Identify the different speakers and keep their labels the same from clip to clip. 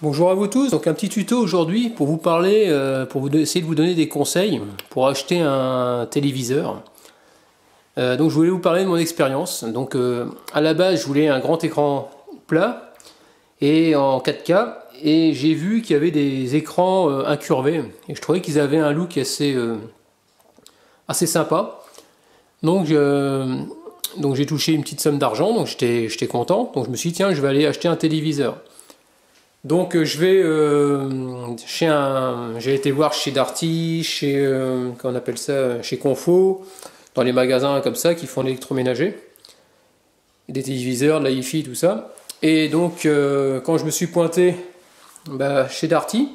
Speaker 1: Bonjour à vous tous, donc un petit tuto aujourd'hui pour vous parler, essayer de vous donner des conseils pour acheter un téléviseur. Donc je voulais vous parler de mon expérience. Donc à la base je voulais un grand écran plat et en 4K et j'ai vu qu'il y avait des écrans incurvés et je trouvais qu'ils avaient un look assez sympa. Donc j'ai touché une petite somme d'argent, donc j'étais content. Donc je me suis dit tiens, je vais aller acheter un téléviseur. Donc je vais j'ai été voir chez Darty, comment on appelle ça, chez Confo, dans les magasins comme ça qui font l'électroménager, des téléviseurs, de la hi-fi, tout ça. Et donc quand je me suis pointé chez Darty,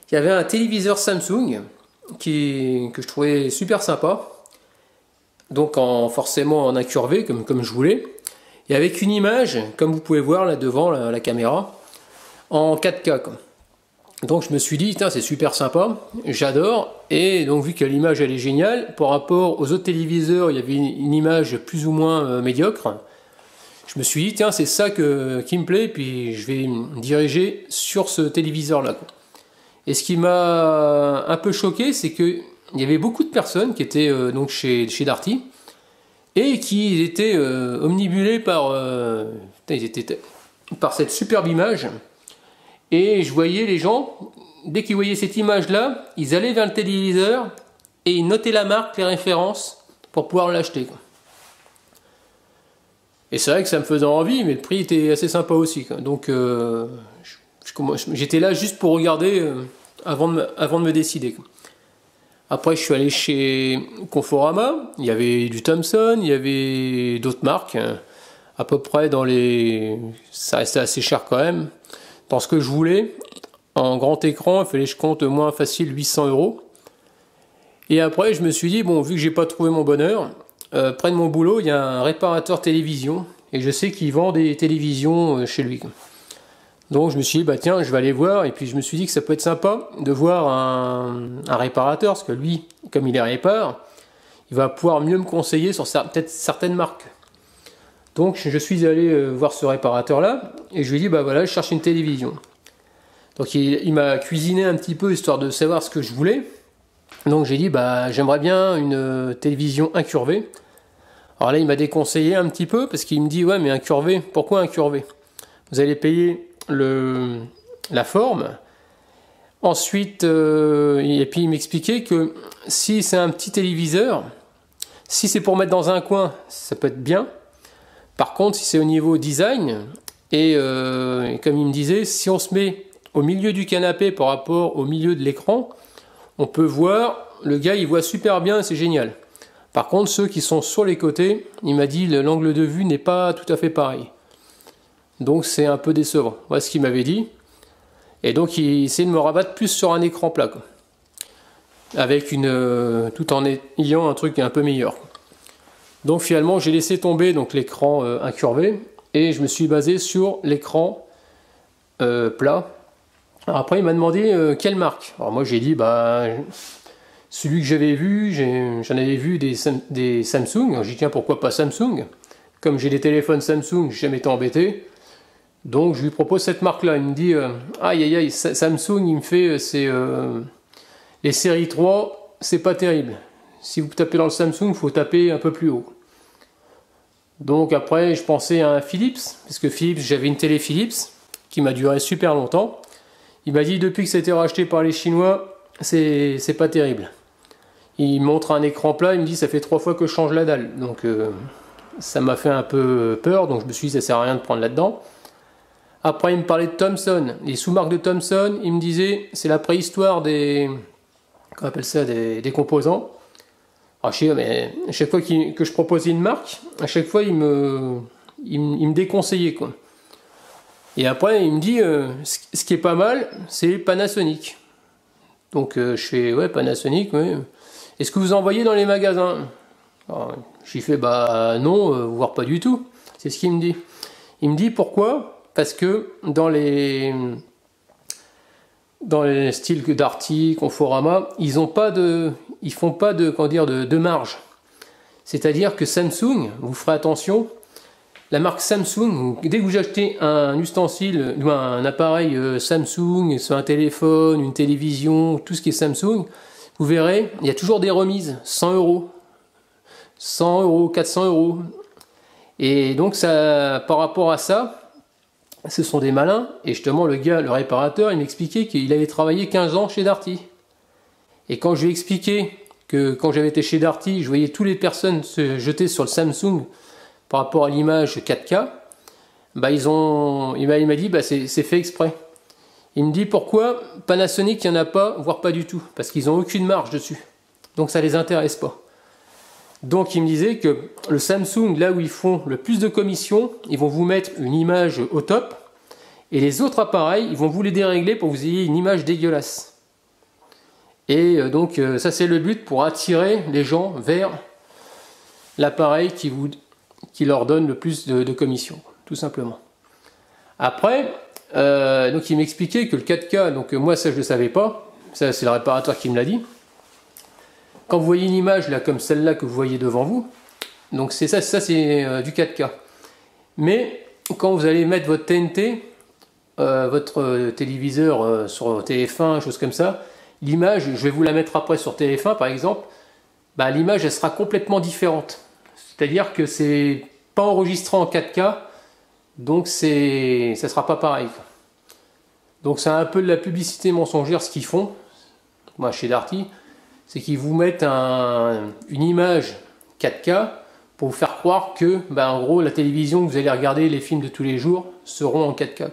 Speaker 1: il y avait un téléviseur Samsung que je trouvais super sympa, donc forcément en incurvé comme je voulais, et avec une image comme vous pouvez voir là devant la caméra, en 4K quoi. Donc je me suis dit c'est super sympa, j'adore. Et donc vu que l'image elle est géniale par rapport aux autres téléviseurs, il y avait une image plus ou moins médiocre, je me suis dit c'est ça qui me plaît, puis je vais me diriger sur ce téléviseur là quoi. Et ce qui m'a un peu choqué, c'est que il y avait beaucoup de personnes qui étaient donc chez Darty et qui étaient omnibulés par cette superbe image. Et je voyais les gens, dès qu'ils voyaient cette image-là, ils allaient vers le téléviseur et ils notaient la marque, les références, pour pouvoir l'acheter. Et c'est vrai que ça me faisait envie, mais le prix était assez sympa aussi. Donc j'étais là juste pour regarder avant de me décider. Après je suis allé chez Conforama, il y avait du Thomson, il y avait d'autres marques, à peu près ça restait assez cher quand même. Dans ce que je voulais, en grand écran, il fallait que je compte moins facile 800 €. Et après, je me suis dit, bon, vu que j'ai pas trouvé mon bonheur, près de mon boulot, il y a un réparateur télévision, et je sais qu'il vend des télévisions chez lui. Donc je me suis dit, tiens, je vais aller voir, et puis je me suis dit que ça peut être sympa de voir un réparateur, parce que lui, comme il les répare, il va pouvoir mieux me conseiller sur peut-être certaines marques. Donc je suis allé voir ce réparateur là et je lui ai dit voilà, je cherche une télévision. Donc il m'a cuisiné un petit peu histoire de savoir ce que je voulais. Donc j'ai dit j'aimerais bien une télévision incurvée. Alors là il m'a déconseillé un petit peu parce qu'il me dit mais incurvée, pourquoi incurvée? Vous allez payer la forme. Ensuite et puis il m'expliquait que si c'est un petit téléviseur, si c'est pour mettre dans un coin, ça peut être bien. Par contre, si c'est au niveau design, et comme il me disait, si on se met au milieu du canapé par rapport au milieu de l'écran, on peut voir, le gars il voit super bien, c'est génial. Par contre, ceux qui sont sur les côtés, il m'a dit l'angle de vue n'est pas tout à fait pareil. Donc c'est un peu décevant. Voilà ce qu'il m'avait dit. Et donc il essayait de me rabattre plus sur un écran plat, quoi. Avec tout en ayant un truc un peu meilleur. Donc finalement j'ai laissé tomber l'écran incurvé et je me suis basé sur l'écran plat. Alors après il m'a demandé quelle marque. Alors moi j'ai dit celui que j'avais vu, j'en avais vu des Samsung. Alors j'ai dit tiens, pourquoi pas Samsung? Comme j'ai des téléphones Samsung, j'ai jamais été embêté. Donc je lui propose cette marque là. Il me dit aïe aïe aïe, Samsung il me fait les séries 3, c'est pas terrible. Si vous tapez dans le Samsung, il faut taper un peu plus haut. Donc après, je pensais à un Philips, parce que Philips, j'avais une télé Philips qui m'a duré super longtemps. Il m'a dit depuis que ça a été racheté par les Chinois, c'est pas terrible. Il montre un écran plat, il me dit ça fait 3 fois que je change la dalle. Donc ça m'a fait un peu peur, donc je me suis dit ça sert à rien de prendre là-dedans. Après, il me parlait de Thomson, les sous-marques de Thomson, il me disait c'est la préhistoire comment on appelle ça, des composants. Alors, je sais, mais à chaque fois que je proposais une marque, à chaque fois il me déconseillait, quoi. Et après il me dit ce qui est pas mal, c'est Panasonic. Donc je fais ouais Panasonic, ouais. Est-ce que vous en voyez dans les magasins? J'y fais non, voire pas du tout. C'est ce qu'il me dit. Il me dit pourquoi? Parce que dans les styles que Darty, Conforama, ils font pas de marge. C'est-à-dire que Samsung, vous ferez attention, la marque Samsung. Donc, dès que vous achetez un ustensile, ou un appareil Samsung, soit un téléphone, une télévision, tout ce qui est Samsung, vous verrez, il y a toujours des remises, 100 euros, 100 euros, 400 euros. Et donc, ça, par rapport à ça, ce sont des malins. Et justement, le gars, le réparateur, il m'expliquait qu'il avait travaillé 15 ans chez Darty. Et quand je lui ai expliqué que quand j'avais été chez Darty, je voyais toutes les personnes se jeter sur le Samsung par rapport à l'image 4K, bah il m'a dit bah c'est fait exprès. Il me dit pourquoi Panasonic il n'y en a pas, voire pas du tout, parce qu'ils n'ont aucune marge dessus. Donc ça les intéresse pas. Donc il me disait que le Samsung, là où ils font le plus de commissions, ils vont vous mettre une image au top, et les autres appareils, ils vont vous les dérégler pour que vous ayez une image dégueulasse. Et donc ça c'est le but pour attirer les gens vers l'appareil qui leur donne le plus de commissions, tout simplement. Après, donc il m'expliquait que le 4K, donc moi ça je ne le savais pas, ça c'est le réparateur qui me l'a dit. Quand vous voyez une image là comme celle-là que vous voyez devant vous, donc c'est ça c'est du 4K. Mais quand vous allez mettre votre TNT, votre téléviseur sur TF1, chose comme ça, l'image, je vais vous la mettre après sur TF1 par exemple, bah, l'image elle sera complètement différente. C'est-à-dire que c'est pas enregistré en 4K, donc ça sera pas pareil. Donc c'est un peu de la publicité mensongère ce qu'ils font, moi chez Darty, c'est qu'ils vous mettent une image 4K pour vous faire croire que, bah, en gros, la télévision que vous allez regarder, les films de tous les jours, seront en 4K.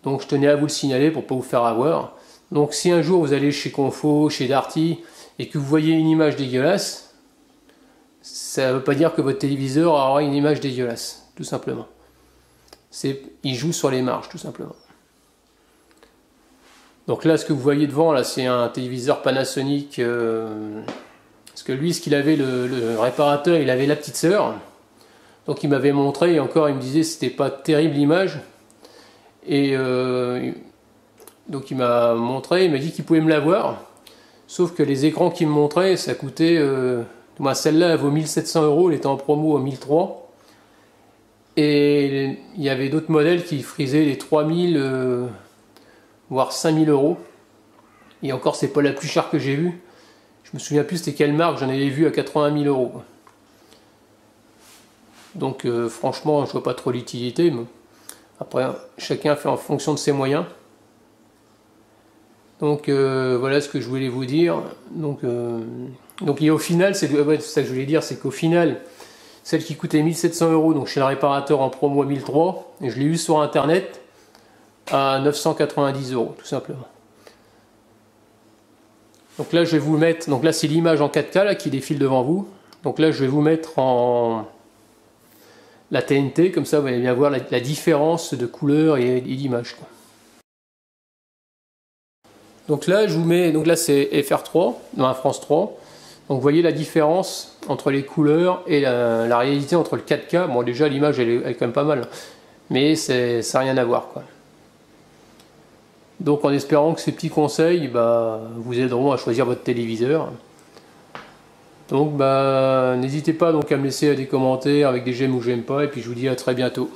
Speaker 1: Donc je tenais à vous le signaler pour pas vous faire avoir. Donc si un jour vous allez chez Confo, chez Darty, et que vous voyez une image dégueulasse, ça ne veut pas dire que votre téléviseur aura une image dégueulasse, tout simplement. Il joue sur les marges, tout simplement. Donc là, ce que vous voyez devant, là, c'est un téléviseur Panasonic. Parce que lui, ce qu'il avait, le réparateur, il avait la petite sœur. Donc il m'avait montré, et encore, il me disait que c'était pas terrible l'image. Et donc il m'a montré, il m'a dit qu'il pouvait me l'avoir. Sauf que les écrans qu'il me montrait, ça coûtait... moi, celle-là, elle vaut 1700 euros, elle était en promo à 1300. Et il y avait d'autres modèles qui frisaient les 3000, voire 5000 euros. Et encore, c'est pas la plus chère que j'ai vue. Je me souviens plus c'était quelle marque, j'en avais vu à 80 000 euros. Donc franchement, je vois pas trop l'utilité. Mais après, chacun fait en fonction de ses moyens. Donc voilà ce que je voulais vous dire. Donc et au final, c'est ça que je voulais dire, c'est qu'au final, celle qui coûtait 1700 euros, donc chez le réparateur en promo à 1300, et je l'ai eu sur internet à 990 euros, tout simplement. Donc là, je vais vous mettre, donc là c'est l'image en 4K là, qui défile devant vous. Donc là, je vais vous mettre en la TNT, comme ça vous allez bien voir la différence de couleur et d'image. Donc là, je vous mets, donc là c'est FR3, dans la France 3. Donc vous voyez la différence entre les couleurs et la réalité entre le 4K. Bon déjà l'image elle est quand même pas mal, mais ça n'a rien à voir, quoi. Donc en espérant que ces petits conseils vous aideront à choisir votre téléviseur. Donc n'hésitez pas donc à me laisser des commentaires avec des j'aime ou j'aime pas, et puis je vous dis à très bientôt.